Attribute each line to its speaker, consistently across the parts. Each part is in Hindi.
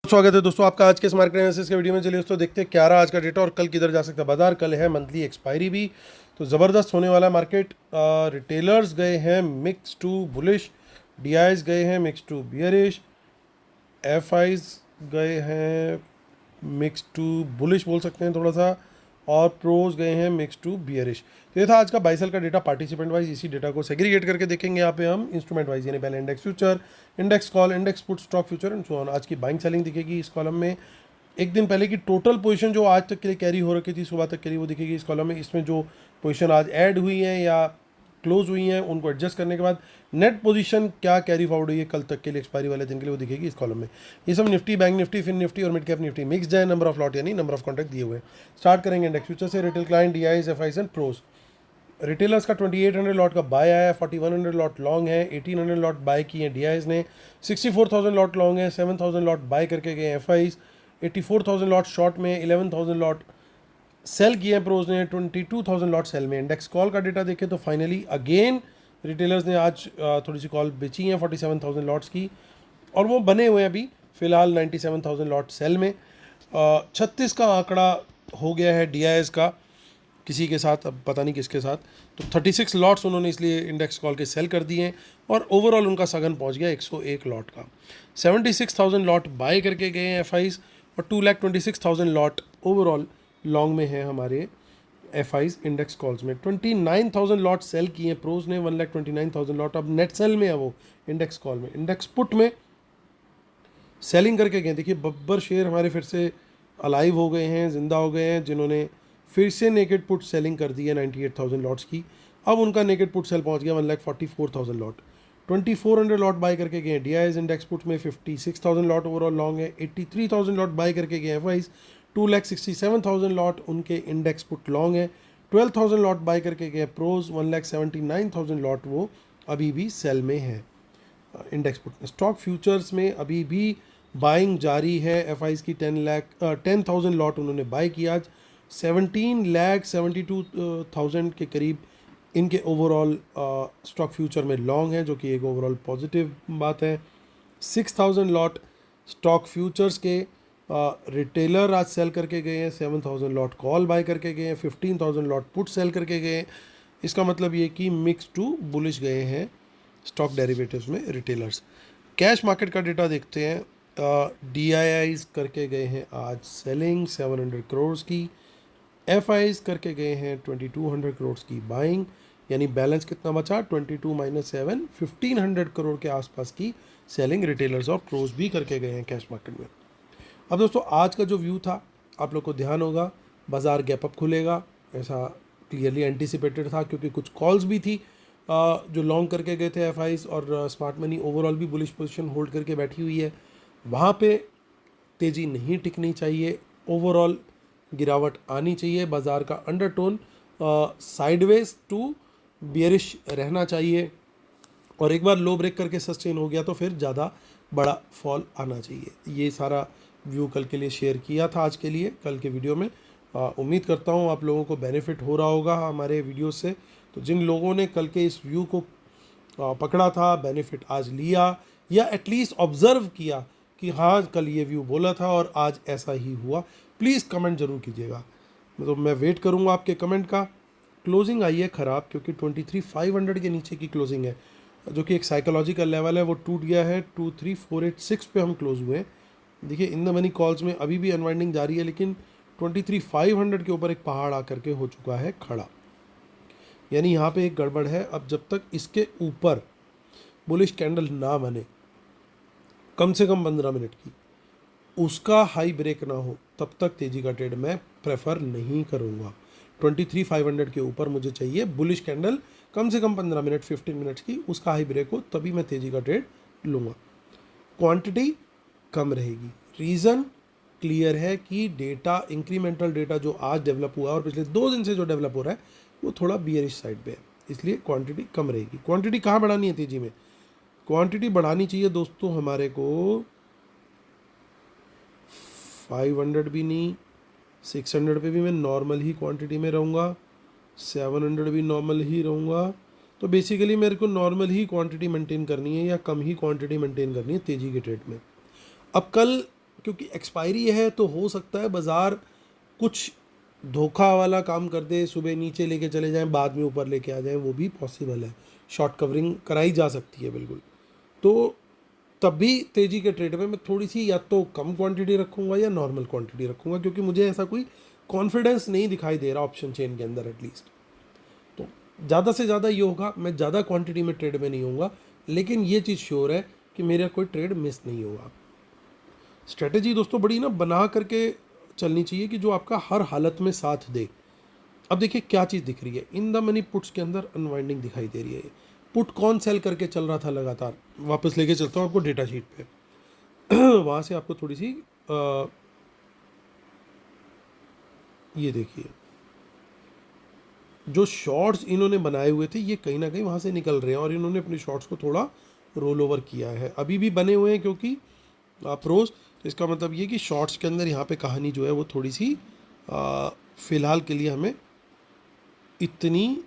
Speaker 1: स्वागत है दोस्तों आपका आज के इस मार्केट एनालिसिस के वीडियो में। चलिए दोस्तों देखते हैं क्या रहा आज का डेटा और कल किधर जा सकता है बाजार। कल है मंथली एक्सपायरी भी, तो ज़बरदस्त होने वाला है मार्केट। रिटेलर्स गए हैं मिक्स टू बुलिश, डीआईज गए हैं मिक्स टू बियरिश, एफआईज गए हैं मिक्स टू बुलिश बोल सकते हैं थोड़ा सा, और प्रोज गए हैं मिक्स टू बियरिश। तो ये था आज का बाइसेल का डेटा पार्टिसिपेंट वाइज। इसी डेटा को सेग्रीगेट करके देखेंगे यहाँ पे हम इंस्ट्रूमेंट वाइज, यानी पहले index future, index call, index put, stock future and so on. आज की बाइंग सेलिंग दिखेगी इस कॉलम में। एक दिन पहले की टोटल पोजीशन जो आज तक के लिए कैरी हो रखी थी सुबह तक के लिए, वो दिखेगी इस कॉलम में। इसमें जो पोजीशन आज ऐड हुई है या क्लोज हुई हैं उनको एडजस्ट करने के बाद नेट पोजीशन क्या कैरी फॉरवर्ड हुई है कल तक के लिए एक्सपायरी वाले दिन के लिए, वो दिखेगी इस कॉलम में। ये सब Nifty, bank Nifty, fin Nifty और मिड कैप निफ्टी मिक्सड है। नंबर ऑफ लॉट यानी नंबर ऑफ कॉन्ट्रैक्ट दिए हुए हैं। स्टार्ट करेंगे इंडेक्स फ्यूचर से। Retail client, DIIs, FIIs and pros. Retailers का 2800 लॉट का बाय आया है, 4100 लॉट लॉन्ग है, 1800 लॉट बाय किए हैं डीआईज ने, 64,000 लॉट लॉन्ग है, 7000 लॉट बाय करके गए एफआईज, 84,000 लॉट शॉर्ट में, 11,000 लॉट सेल किए हैं प्रोज ने, 22,000 लॉट सेल में। इंडेक्स कॉल का डेटा देखें तो फाइनली अगेन रिटेलर्स ने आज थोड़ी सी कॉल बेची हैं 47,000 लॉट्स की, और वो बने हुए हैं अभी फिलहाल 97,000 लॉट सेल में। 36 का आंकड़ा हो गया है डीआईएस का किसी के साथ, अब पता नहीं किसके साथ। तो 36 लॉट्स उन्होंने इसलिए इंडेक्स कॉल के सेल कर दिए हैं, और ओवरऑल उनका सगन पहुंच गया 101 लॉट का। 76,000 लॉट बाय करके गए हैं एफआईज, और 2,26,000 लॉट ओवरऑल लॉन्ग में है हमारे एफआईज इंडेक्स कॉल्स में। 29,000 लॉट सेल किए हैं प्रोज ने, 1,29,000 लॉट अब नेट सेल में है वो इंडेक्स कॉल में। इंडेक्स पुट में सेलिंग करके गए। देखिए बब्बर शेयर हमारे फिर से अलाइव हो गए हैं, जिंदा हो गए हैं, जिन्होंने फिर से नेकेड पुट सेलिंग कर दी है 98,000 लॉट्स की। अब उनका नेकेड पुट सेल पहुंच गया 1,44,000 लॉट। 2,400 लॉट बाय करके गए डीआईएस इंडेक्स पुट में, 56,000 लॉट ओवरऑल लॉन्ग है, 83,000 लॉट बाय करके गए एफआईज, 2,67,000 लॉट उनके इंडेक्स पुट लॉन्ग है, 12,000 लॉट बाय करके गए प्रोज, 1,79,000 लॉट वो अभी भी सेल में है इंडेक्स पुट। स्टॉक फ्यूचर्स में अभी भी बाइंग जारी है। एफआईज की 10,000 लॉट उन्होंने बाय किया आज। 17,72,000 के करीब इनके ओवरऑल स्टॉक फ्यूचर में लॉन्ग है, जो कि एक ओवरऑल पॉजिटिव बात है। 6,000 लॉट स्टॉक फ्यूचर्स के रिटेलर आज सेल करके गए हैं, 7,000 लॉट कॉल बाय करके गए हैं, 15,000 लॉट पुट सेल करके गए हैं। इसका मतलब ये कि मिक्स टू बुलिश गए हैं स्टॉक डेरिवेटिव्स में रिटेलर्स। कैश मार्केट का डेटा देखते हैं। डीआईआईज करके गए हैं आज सेलिंग 700 करोड़ की, एफआईज करके गए हैं 2200 करोड़ की बाइंग, यानी बैलेंस कितना बचा 22 माइनस 7, 1500 करोड़ के आसपास की सेलिंग रिटेलर्स और प्रोज भी करके गए हैं कैश मार्केट में। अब दोस्तों आज का जो व्यू था आप लोग को ध्यान होगा, बाजार गैप अप खुलेगा ऐसा क्लियरली एंटिसिपेटेड था, क्योंकि कुछ कॉल्स भी थी जो लॉन्ग करके गए थे एफआईज, और स्मार्ट मनी ओवरऑल भी बुलिश पोजीशन होल्ड करके बैठी हुई है। वहाँ पे तेज़ी नहीं टिकनी चाहिए, ओवरऑल गिरावट आनी चाहिए। बाज़ार का अंडरटोन साइडवेज टू बियरिश रहना चाहिए, और एक बार लो ब्रेक करके सस्टेन हो गया तो फिर ज़्यादा बड़ा फॉल आना चाहिए। ये सारा व्यू कल के लिए शेयर किया था आज के लिए कल के वीडियो में। उम्मीद करता हूँ आप लोगों को बेनिफिट हो रहा होगा हमारे वीडियो से। तो जिन लोगों ने कल के इस व्यू को पकड़ा था, बेनिफिट आज लिया, या एटलीस्ट ऑब्ज़र्व किया कि हाँ कल ये व्यू बोला था और आज ऐसा ही हुआ, प्लीज़ कमेंट ज़रूर कीजिएगा। मतलब मैं वेट करूँगा आपके कमेंट का। क्लोजिंग आई है ख़राब, क्योंकि 23,500 के नीचे की क्लोजिंग है, जो कि एक साइकोलॉजिकल लेवल है, वो टूट गया है। 23,486 पे हम क्लोज हुए हैं। देखिए इन द मनी कॉल्स में अभी भी अनवाइंडिंग जारी है, लेकिन 23,500 के ऊपर एक पहाड़ आकर के हो चुका है खड़ा, यानी यहाँ पे एक गड़बड़ है। अब जब तक इसके ऊपर बुलिश कैंडल ना बने कम से कम 15 मिनट की, उसका हाई ब्रेक ना हो, तब तक तेज़ी का ट्रेड मैं प्रेफर नहीं करूँगा। 23,500 के ऊपर मुझे चाहिए बुलिश कैंडल कम से कम 15 मिनट 15 मिनट्स की, उसका हाई ब्रेक हो तभी मैं तेज़ी का ट्रेड लूँगा। क्वांटिटी कम रहेगी। रीज़न क्लियर है कि डेटा, इंक्रीमेंटल डेटा जो आज डेवलप हुआ और पिछले 2 दिन से जो डेवलप हो रहा है वो थोड़ा बियरिश साइड पे है, इसलिए क्वांटिटी कम रहेगी। क्वांटिटी कहाँ बढ़ानी है तेज़ी में? क्वांटिटी बढ़ानी चाहिए दोस्तों हमारे को 500 भी नहीं, 600 पे भी मैं नॉर्मल ही क्वांटिटी में रहूँगा, 700 भी नॉर्मल ही रहूँगा। तो बेसिकली मेरे को नॉर्मल ही क्वांटिटी मेंटेन करनी है या कम ही क्वांटिटी मेंटेन करनी है तेज़ी के ट्रेड में। अब कल क्योंकि एक्सपायरी है तो हो सकता है बाज़ार कुछ धोखा वाला काम कर दे, सुबह नीचे लेके चले जाएं, बाद में ऊपर लेके आ जाएं, वो भी पॉसिबल है। शॉर्ट कवरिंग कराई जा सकती है बिल्कुल। तो तब भी तेज़ी के ट्रेड में मैं थोड़ी सी या तो कम क्वांटिटी रखूंगा या नॉर्मल क्वांटिटी रखूंगा, क्योंकि मुझे ऐसा कोई कॉन्फिडेंस नहीं दिखाई दे रहा ऑप्शन चेन के अंदर एटलीस्ट। तो ज़्यादा से ज़्यादा ये होगा, मैं ज़्यादा क्वांटिटी में ट्रेड में नहीं होऊंगा, लेकिन ये चीज़ श्योर है कि मेरा कोई ट्रेड मिस नहीं होगा। स्ट्रेटेजी दोस्तों बड़ी ना बना करके चलनी चाहिए कि जो आपका हर हालत में साथ दे। अब देखिए क्या चीज़ दिख रही है, इन द मनी पुट्स के अंदर अनवाइंडिंग दिखाई दे रही है। पुट कौन सेल करके चल रहा था लगातार, वापस लेके चलता हूँ आपको डेटा शीट पे। वहाँ से आपको थोड़ी सी ये देखिए, जो शॉर्ट्स इन्होंने बनाए हुए थे ये कहीं ना कहीं वहाँ से निकल रहे हैं और इन्होंने अपने शॉर्ट्स को थोड़ा रोल ओवर किया है, अभी भी बने हुए हैं क्योंकि प्रोज। तो इसका मतलब ये कि शॉर्ट्स के अंदर यहाँ पे कहानी जो है वो थोड़ी सी फ़िलहाल के लिए हमें इतनी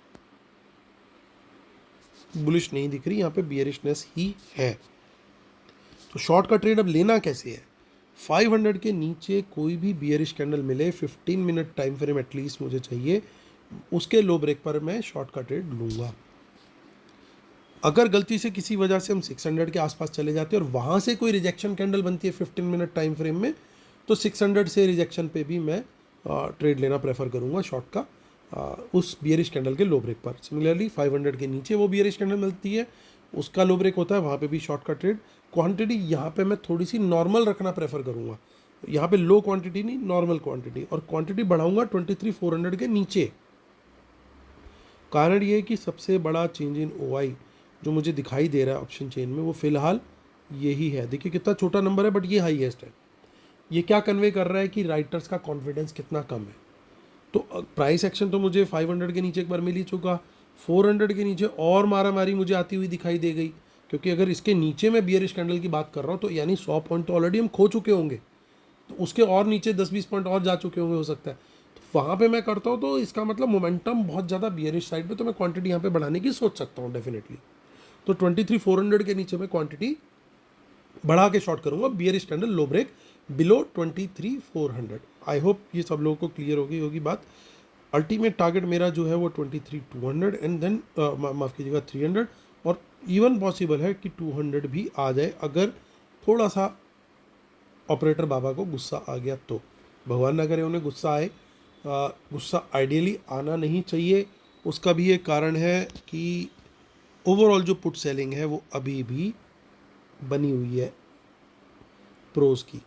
Speaker 1: बुलिश नहीं दिख रही, यहाँ पे बियरिशनेस ही है। तो शॉर्ट का ट्रेड अब लेना कैसे है, 500 के नीचे कोई भी बियरिश कैंडल मिले, 15 मिनट टाइम फ्रेम एटलीस्ट मुझे चाहिए, उसके लो ब्रेक पर मैं शॉर्ट का ट्रेड लूँगा। अगर गलती से किसी वजह से हम 600 के आसपास चले जाते हैं और वहाँ से कोई रिजेक्शन कैंडल बनती है 15 मिनट टाइम फ्रेम में, तो 600 से रिजेक्शन पे भी मैं ट्रेड लेना प्रेफर करूँगा शॉर्ट का, उस बियरिश कैंडल के लो ब्रेक पर। सिमिलरली 500 के नीचे वो बियरिश कैंडल मिलती है, उसका लो ब्रेक होता है, वहाँ पे भी शॉर्ट का ट्रेड। क्वांटिटी यहाँ पे मैं थोड़ी सी नॉर्मल रखना प्रेफर करूँगा, यहाँ पे लो क्वांटिटी नहीं, नॉर्मल क्वांटिटी, और क्वांटिटी बढ़ाऊँगा 23,400 के नीचे। कारण ये है कि सबसे बड़ा चेंज इन OI जो मुझे दिखाई दे रहा है ऑप्शन चेन में वो फ़िलहाल यही है। देखिए कितना छोटा नंबर है बट ये हाईएस्ट है। ये क्या कन्वे कर रहा है कि राइटर्स का कॉन्फिडेंस कितना कम है। तो प्राइस एक्शन तो मुझे 500 के नीचे एक बार मिल ही चुका, 400 के नीचे और मारा मारी मुझे आती हुई दिखाई दे गई, क्योंकि अगर इसके नीचे मैं बियरिश कैंडल की बात कर रहा हूँ तो यानी 100 पॉइंट तो ऑलरेडी हम खो चुके होंगे, तो उसके और नीचे 10-20 पॉइंट और जा चुके होंगे हो सकता है, तो वहाँ पे मैं करता हूँ, तो इसका मतलब मोमेंटम बहुत ज़्यादा बियरिश साइड पे, तो मैं क्वांटिटी यहाँ पे बढ़ाने की सोच सकता हूँ डेफिनेटली। तो 23,400 के नीचे मैं क्वांटिटी बढ़ा के शॉर्ट करूँगा, bearish candle low break below 23,400। I hope ये सब लोगों को क्लियर होगी बात। अल्टीमेट टारगेट मेरा जो है वो 23,200 एंड देन माफ़ कीजिएगा 300, और इवन पॉसिबल है कि 200 भी आ जाए अगर थोड़ा सा ऑपरेटर बाबा को गुस्सा आ गया तो। भगवान ना करे उन्हें गुस्सा आए, गुस्सा आइडियली आना नहीं चाहिए। उसका भी एक कारण है कि ओवरऑल जो पुट सेलिंग है वो अभी भी बनी हुई है प्रोज की,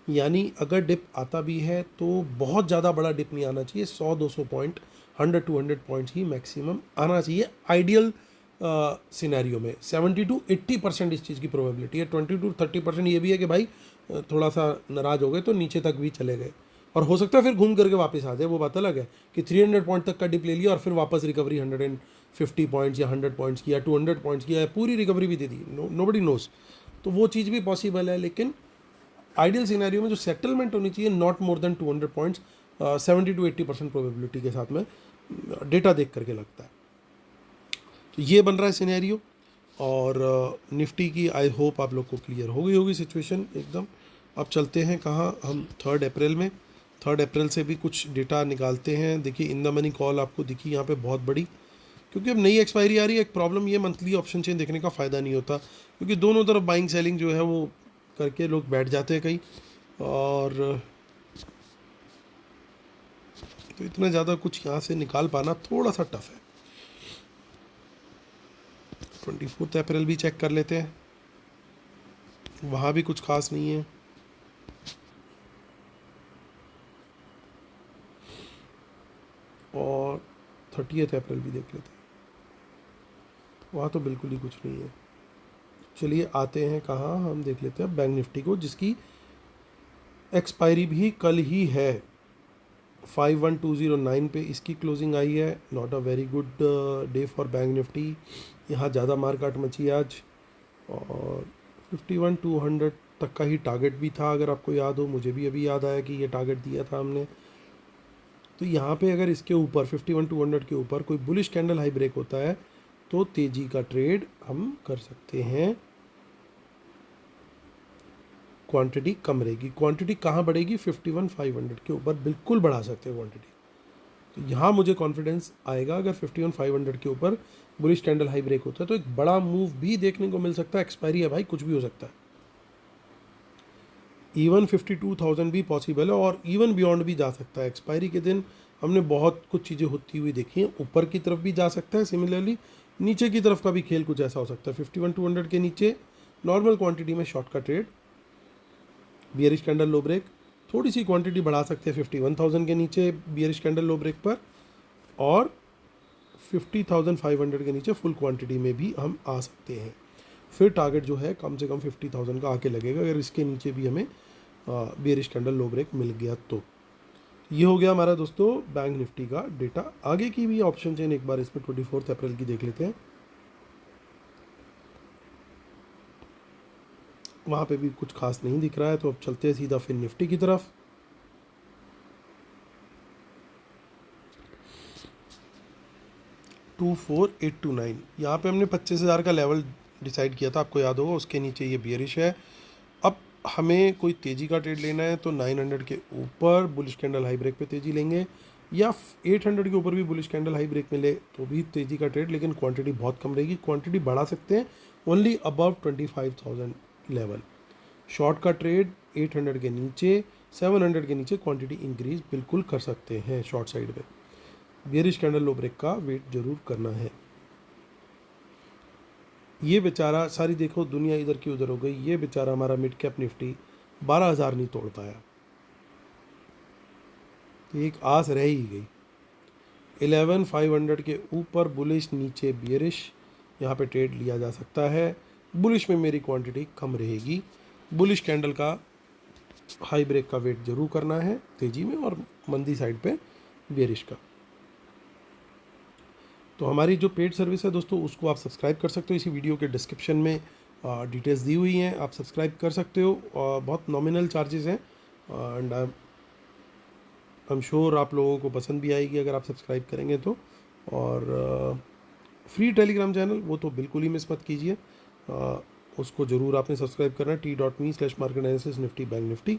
Speaker 1: यानी अगर डिप आता भी है तो बहुत ज़्यादा बड़ा डिप नहीं आना चाहिए, 100-200 पॉइंट, 100-200 पॉइंट्स ही मैक्सिमम आना चाहिए आइडियल सिनेरियो में। 70-80% इस चीज़ की प्रोबेबिलिटी है, 20-30% ये भी है कि भाई थोड़ा सा नाराज़ हो गए तो नीचे तक भी चले गए, और हो सकता है फिर घूम करके वापस आ जाए, वो बात अलग है कि 300 पॉइंट तक का डिप ले लिया और फिर वापस रिकवरी 150 पॉइंट्स या 100 पॉइंट्स की या 200 पॉइंट्स की या पूरी रिकवरी भी दे दी, नोबडी नोज। तो वो चीज़ भी पॉसिबल है, लेकिन आइडियल सिनेरियो में जो सेटलमेंट होनी चाहिए not more than 200 points, 70-80% probability के साथ में डेटा देख करके लगता है। तो ये बन रहा है सिनेरियो, और निफ्टी की आई होप आप लोग को क्लियर हो गई होगी सिचुएशन एकदम। अब चलते हैं कहाँ, हम 3 अप्रैल में, 3 अप्रैल से भी कुछ डेटा निकालते हैं। देखिए इन द मनी कॉल आपको दिखी यहाँ पे बहुत बड़ी, क्योंकि अब नई एक्सपायरी आ रही है। एक प्रॉब्लम ये मंथली ऑप्शन चेन देखने का फ़ायदा नहीं होता, क्योंकि दोनों तरफ बाइंग सेलिंग जो है वो करके लोग बैठ जाते हैं कहीं, और तो इतना ज़्यादा कुछ यहाँ से निकाल पाना थोड़ा सा टफ है। 24 अप्रैल भी चेक कर लेते हैं, वहाँ भी कुछ खास नहीं है। और 30 अप्रैल भी देख लेते हैं, वहाँ तो बिल्कुल ही कुछ नहीं है। चलिए आते हैं कहाँ, हम देख लेते हैं बैंक निफ्टी को, जिसकी एक्सपायरी भी कल ही है। 51,209 पे इसकी क्लोजिंग आई है। Not a very good day for bank Nifty, यहाँ ज़्यादा मार्केट मची आज, और 51,200 तक का ही टारगेट भी था, अगर आपको याद हो। मुझे भी अभी याद आया कि ये टारगेट दिया था हमने। तो यहाँ पे अगर इसके ऊपर 51,200 के ऊपर कोई बुलिश कैंडल हाई ब्रेक होता है तो तेज़ी का ट्रेड हम कर सकते हैं। क्वांटिटी कम रहेगी। क्वांटिटी कहाँ बढ़ेगी? 51,500 के ऊपर बिल्कुल बढ़ा सकते हैं क्वांटिटी। तो यहाँ मुझे कॉन्फिडेंस आएगा अगर 51,500 के ऊपर बुलिश कैंडल हाई ब्रेक होता है तो एक बड़ा मूव भी देखने को मिल सकता है। एक्सपायरी है भाई, कुछ भी हो सकता है। इवन 52,000 भी पॉसिबल है और इवन बियॉन्ड भी जा सकता है। एक्सपायरी के दिन हमने बहुत कुछ चीज़ें होती हुई देखी हैं। ऊपर की तरफ भी जा सकता है, सिमिलरली नीचे की तरफ का भी खेल कुछ ऐसा हो सकता है। 51,200 के नीचे नॉर्मल क्वांटिटी में शॉर्ट का trade, bearish candle low break, थोड़ी सी क्वांटिटी बढ़ा सकते हैं 51,000 के नीचे बियरिश कैंडल लो ब्रेक पर, और 50,500 के नीचे फुल क्वांटिटी में भी हम आ सकते हैं। फिर टारगेट जो है कम से कम 50,000 का आके लगेगा अगर इसके नीचे भी हमें बियरिश कैंडल लो ब्रेक मिल गया तो। ये हो गया हमारा दोस्तों बैंक निफ्टी का डेटा। आगे की भी ऑप्शन चेन एक बार इसमें 24 अप्रैल की देख लेते हैं। वहाँ पे भी कुछ खास नहीं दिख रहा है, तो अब चलते हैं सीधा फिर निफ्टी की तरफ। टू 4,829 यहाँ पे हमने 25,000 का लेवल डिसाइड किया था, आपको याद होगा। उसके नीचे ये बियरिश है। अब हमें कोई तेज़ी का ट्रेड लेना है तो 900 के ऊपर बुलिश कैंडल हाई ब्रेक पे तेज़ी लेंगे, या 800 के ऊपर भी बुलिश कैंडल हाई ब्रेक मिले तो भी तेज़ी का ट्रेड, लेकिन क्वांटिटी बहुत कम रहेगी। क्वांटिटी बढ़ा सकते हैं ओनली अबव 25,000 लेवल। शॉर्ट का ट्रेड 800 के नीचे, 700 के नीचे क्वांटिटी इंक्रीज बिल्कुल कर सकते हैं शॉर्ट साइड पे। बियरिश कैंडल लो ब्रेक का वेट जरूर करना है। ये बेचारा सारी देखो दुनिया इधर की उधर हो गई, ये बेचारा हमारा मिड कैप निफ्टी 12,000 नहीं तोड़ पाया। एक आस रह ही गई। 11,500 के ऊपर बुलिश, नीचे बियरिश, यहाँ पे ट्रेड लिया जा सकता है। बुलिश में मेरी क्वांटिटी कम रहेगी। बुलिश कैंडल का हाई ब्रेक का वेट जरूर करना है तेजी में, और मंदी साइड पे बियरिश का। तो हमारी जो पेड सर्विस है दोस्तों उसको आप सब्सक्राइब कर सकते हो। इसी वीडियो के डिस्क्रिप्शन में डिटेल्स दी हुई हैं, आप सब्सक्राइब कर सकते हो। और बहुत नॉमिनल चार्जेस हैं, एंड आई एम श्योर आप लोगों को पसंद भी आएगी अगर आप सब्सक्राइब करेंगे तो। और फ्री टेलीग्राम चैनल वो तो बिल्कुल ही मिस मत कीजिए, उसको ज़रूर आपने सब्सक्राइब करना है। t.me/market analysis Nifty bank Nifty.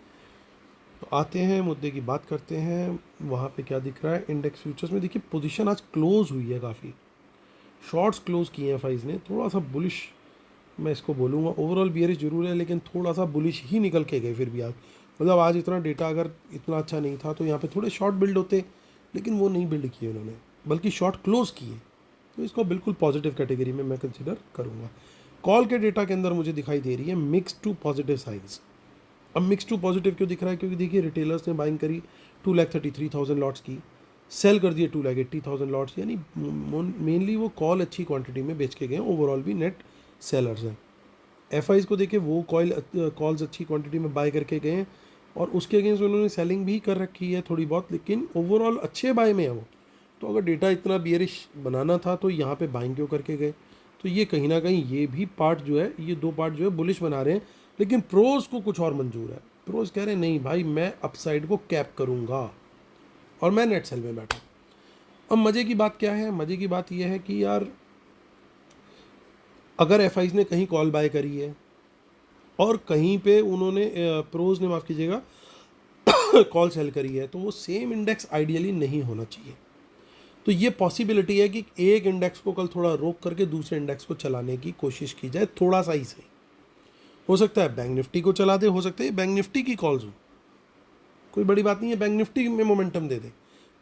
Speaker 1: तो आते हैं मुद्दे की बात करते हैं। वहाँ पे क्या दिख रहा है इंडेक्स फ्यूचर्स में? देखिए पोजीशन आज क्लोज हुई है, काफ़ी शॉर्ट्स क्लोज किए हैं एफआईज ने। थोड़ा सा बुलिश मैं इसको बोलूँगा, ओवरऑल बियरिश जरूर है लेकिन थोड़ा सा बुलिश ही निकल के गए फिर भी आज। मतलब आज इतना डेटा अगर इतना अच्छा नहीं था तो यहाँ पे थोड़े शॉर्ट बिल्ड होते, लेकिन वो नहीं बिल्ड किए उन्होंने, बल्कि शॉर्ट क्लोज किए। तो इसको बिल्कुल पॉजिटिव कैटेगरी में मैं कंसिडर करूँगा। कॉल के डेटा के अंदर मुझे दिखाई दे रही है मिक्स टू पॉजिटिव साइंस। अब मिक्स टू पॉजिटिव क्यों दिख रहा है? क्योंकि देखिए रिटेलर्स ने बाइंग करी 2,33,000 लॉट्स की, सेल कर दिए 2,80,000 लॉट्स, यानी मेनली वो कॉल अच्छी क्वांटिटी में बेच के गए। ओवरऑल भी नेट सेलर्स हैं। एफआईज को देखिए वो कॉल्स अच्छी क्वांटिटी में बाय करके गए हैं, और उसके अगेंस्ट उन्होंने सेलिंग भी कर रखी है थोड़ी बहुत, लेकिन ओवरऑल अच्छे बाय में है वो। तो अगर डेटा इतना बियरिश बनाना था तो यहाँ पे बाइंग क्यों करके गए? तो ये कहीं ना कहीं ये भी पार्ट जो है, ये दो पार्ट जो है बुलिश बना रहे हैं, लेकिन प्रोज को कुछ और मंजूर है। प्रोज कह रहे हैं नहीं भाई मैं अपसाइड को कैप करूँगा और मैं नेट सेल में बैठा। अब मज़े की बात क्या है? मज़े की बात यह है कि यार अगर एफआईज ने कहीं कॉल बाय करी है और कहीं पे उन्होंने प्रोज ने माफ़ कीजिएगा कॉल सेल करी है, तो वो सेम इंडेक्स आइडियली नहीं होना चाहिए। तो ये पॉसिबिलिटी है कि एक इंडेक्स को कल थोड़ा रोक करके दूसरे इंडेक्स को चलाने की कोशिश की जाए, थोड़ा सा ही सही। हो सकता है बैंक निफ्टी को चला दे, हो सकता है बैंक निफ्टी की कॉल्स हो, कोई बड़ी बात नहीं है, बैंक निफ्टी में मोमेंटम दे दे,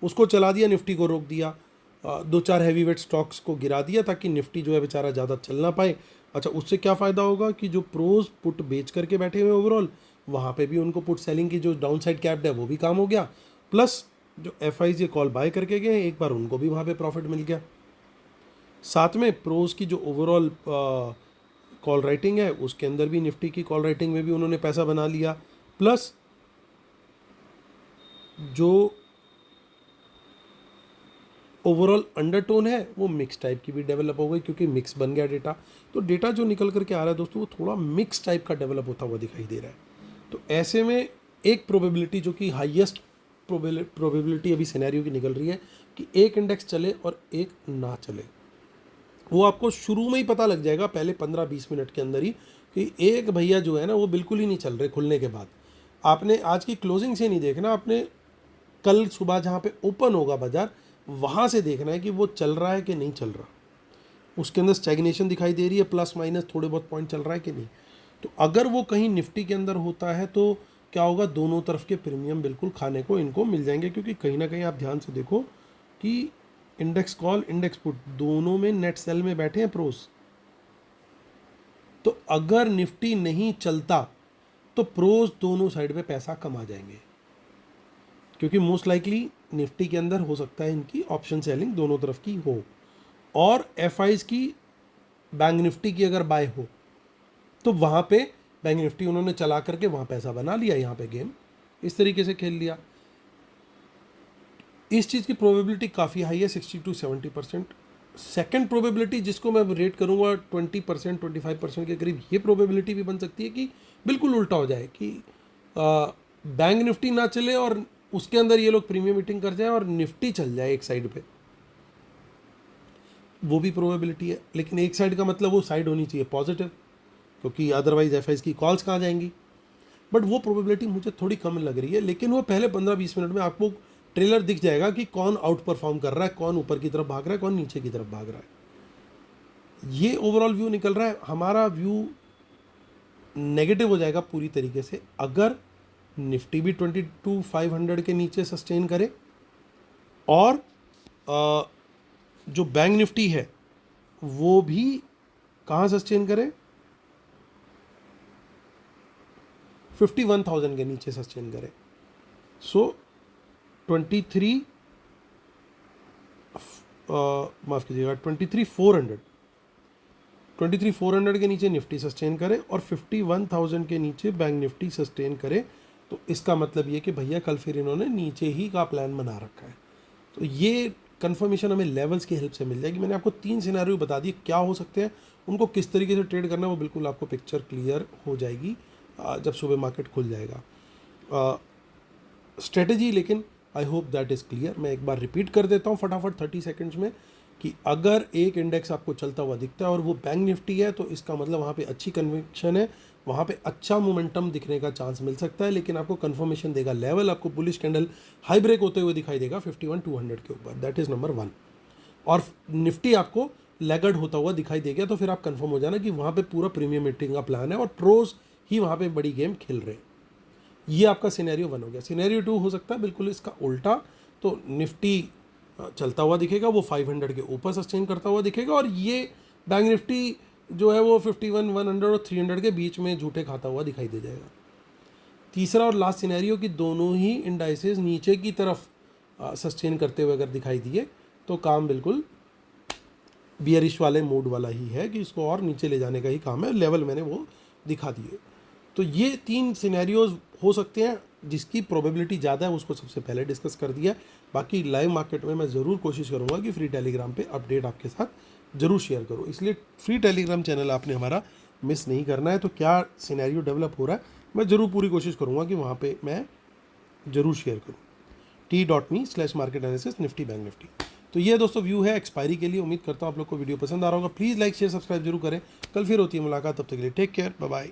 Speaker 1: उसको चला दिया, निफ्टी को रोक दिया, दो चार हैवी वेट स्टॉक्स को गिरा दिया ताकि निफ्टी जो है बेचारा ज़्यादा चल ना पाए। अच्छा, उससे क्या फ़ायदा होगा कि जो प्रोज पुट बेच करके बैठे हुए ओवरऑल, वहाँ पे भी उनको पुट सेलिंग की जो डाउन साइड कैप्ड है वो भी काम हो गया, प्लस जो एफआईज ये कॉल बाय करके गए एक बार उनको भी वहाँ पे प्रॉफिट मिल गया। साथ में प्रोज की जो ओवरऑल कॉल राइटिंग है उसके अंदर भी, निफ्टी की कॉल राइटिंग में भी उन्होंने पैसा बना लिया, प्लस जो ओवरऑल अंडरटोन है वो मिक्स टाइप की भी डेवलप हो गई, क्योंकि मिक्स बन गया डेटा। तो डेटा जो निकल करके आ रहा है दोस्तों वो थोड़ा मिक्स टाइप का डेवलप होता हुआ दिखाई दे रहा है। तो ऐसे में एक प्रोबेबिलिटी जो कि हाईएस्ट प्रोबेबिलिटी अभी सिनेरियो की निकल रही है कि एक इंडेक्स चले और एक ना चले, वो आपको शुरू में ही पता लग जाएगा पहले 15-20 मिनट के अंदर ही कि एक भैया जो है ना वो बिल्कुल ही नहीं चल रहे खुलने के बाद। आपने आज की क्लोजिंग से नहीं देखना, आपने कल सुबह जहाँ पे ओपन होगा बाजार वहाँ से देखना है कि वो चल रहा है कि नहीं चल रहा, उसके अंदर स्टैग्नेशन दिखाई दे रही है, प्लस माइनस थोड़े बहुत पॉइंट चल रहा है कि नहीं। तो अगर वो कहीं निफ्टी के अंदर होता है तो क्या होगा, दोनों तरफ के प्रीमियम बिल्कुल खाने को इनको मिल जाएंगे, क्योंकि कहीं ना कहीं आप ध्यान से देखो कि इंडेक्स कॉल इंडेक्स पुट दोनों में नेट सेल में बैठे हैं प्रोस। तो अगर निफ्टी नहीं चलता तो प्रोस दोनों साइड पे पैसा कमा जाएंगे, क्योंकि मोस्ट लाइकली निफ्टी के अंदर हो सकता है इनकी ऑप्शन सेलिंग दोनों तरफ की हो, और एफआईज की बैंक निफ्टी की अगर बाय हो तो वहाँ पे बैंक निफ्टी उन्होंने चला करके वहाँ पैसा बना लिया, यहाँ पे गेम इस तरीके से खेल लिया। इस चीज़ की प्रोबेबिलिटी काफ़ी हाई है, 60 to 70%। सेकेंड प्रोबेबिलिटी जिसको मैं रेट करूँगा 20% 25% के करीब, ये प्रोबेबिलिटी भी बन सकती है कि बिल्कुल उल्टा हो जाए कि बैंक निफ्टी ना चले और उसके अंदर ये लोग प्रीमियम मीटिंग कर जाए और निफ्टी चल जाए एक साइड पे, वो भी प्रोबेबिलिटी है। लेकिन एक साइड का मतलब वो साइड होनी चाहिए पॉजिटिव, क्योंकि अदरवाइज एफआईज की कॉल्स कहाँ जाएंगी। बट वो प्रोबेबिलिटी मुझे थोड़ी कम लग रही है, लेकिन वो पहले 15-20 मिनट में आपको ट्रेलर दिख जाएगा कि कौन आउट परफॉर्म कर रहा है, कौन ऊपर की तरफ भाग रहा है, कौन नीचे की तरफ भाग रहा है। ये ओवरऑल व्यू निकल रहा है। हमारा व्यू नेगेटिव हो जाएगा पूरी तरीके से अगर निफ्टी भी 22,500 के नीचे सस्टेन करे और जो बैंक निफ्टी है वो भी कहाँ सस्टेन करे, 51,000 के नीचे सस्टेन करे। सो 23 माफ़ कीजिएगा 23,400 के नीचे निफ्टी सस्टेन करे और 51,000 के नीचे बैंक निफ्टी सस्टेन करे, तो इसका मतलब ये कि भैया कल फिर इन्होंने नीचे ही का प्लान बना रखा है। तो ये कंफर्मेशन हमें लेवल्स की हेल्प से मिल जाएगी। मैंने आपको 3 सिनेरियो बता दिए क्या हो सकते हैं, उनको किस तरीके से ट्रेड करना है वो बिल्कुल आपको पिक्चर क्लियर हो जाएगी जब सुबह मार्केट खुल जाएगा। स्ट्रेटजी लेकिन I hope that is clear. मैं एक बार रिपीट कर देता हूँ फटाफट 30 सेकंड्स में कि अगर एक इंडेक्स आपको चलता हुआ दिखता है और वो बैंक निफ्टी है तो इसका मतलब वहाँ पे अच्छी कन्विक्शन है, वहाँ पे अच्छा मोमेंटम दिखने का चांस मिल सकता है। लेकिन आपको कन्फर्मेशन देगा लेवल, आपको बुलिश कैंडल हाई ब्रेक होते हुए दिखाई देगा 51,200 के ऊपर, दैट इज़ नंबर 1। और निफ्टी आपको लैगर्ड होता हुआ दिखाई देगा तो फिर आप कंफर्म हो जाना कि वहाँ पे पूरा प्रीमियम मीटिंग का प्लान है और प्रोस ही वहाँ पे बड़ी गेम खेल रहे हैं। ये आपका सिनेरियो 1 हो गया। सिनेरियो 2 हो सकता है बिल्कुल इसका उल्टा, तो निफ्टी चलता हुआ दिखेगा, वो 500 के ऊपर सस्टेन करता हुआ दिखेगा और ये बैंक निफ्टी जो है वो 51,100 और 300 के बीच में झूठे खाता हुआ दिखाई दे जाएगा। तीसरा और लास्ट सिनेरियो कि दोनों ही इंडाइसेस नीचे की तरफ सस्टेन करते हुए अगर दिखाई दिए तो काम बिल्कुल बियरिश वाले मूड वाला ही है कि इसको और नीचे ले जाने का ही काम है। लेवल मैंने वो दिखा दिए। तो ये 3 सिनेरियोज हो सकते हैं, जिसकी प्रोबेबिलिटी ज़्यादा है उसको सबसे पहले डिस्कस कर दिया। बाकी लाइव मार्केट में मैं ज़रूर कोशिश करूँगा कि फ्री टेलीग्राम पे अपडेट आपके साथ ज़रूर शेयर करूँ, इसलिए फ्री टेलीग्राम चैनल आपने हमारा मिस नहीं करना है। तो क्या सिनेरियो डेवलप हो रहा है मैं ज़रूर पूरी कोशिश करूँगा कि वहाँ पर मैं ज़रूर शेयर करूँ। t.me/market analysis Nifty bank Nifty. तो ये दोस्तों व्यू है एक्सपायरी के लिए। उम्मीद करता हूँ आप लोग को वीडियो पसंद आ रहा होगा। प्लीज़ लाइक शेयर सब्सक्राइब जरूर करें। कल फिर होती है मुलाकात, तब तक के लिए टेक केयर, बाय बाय।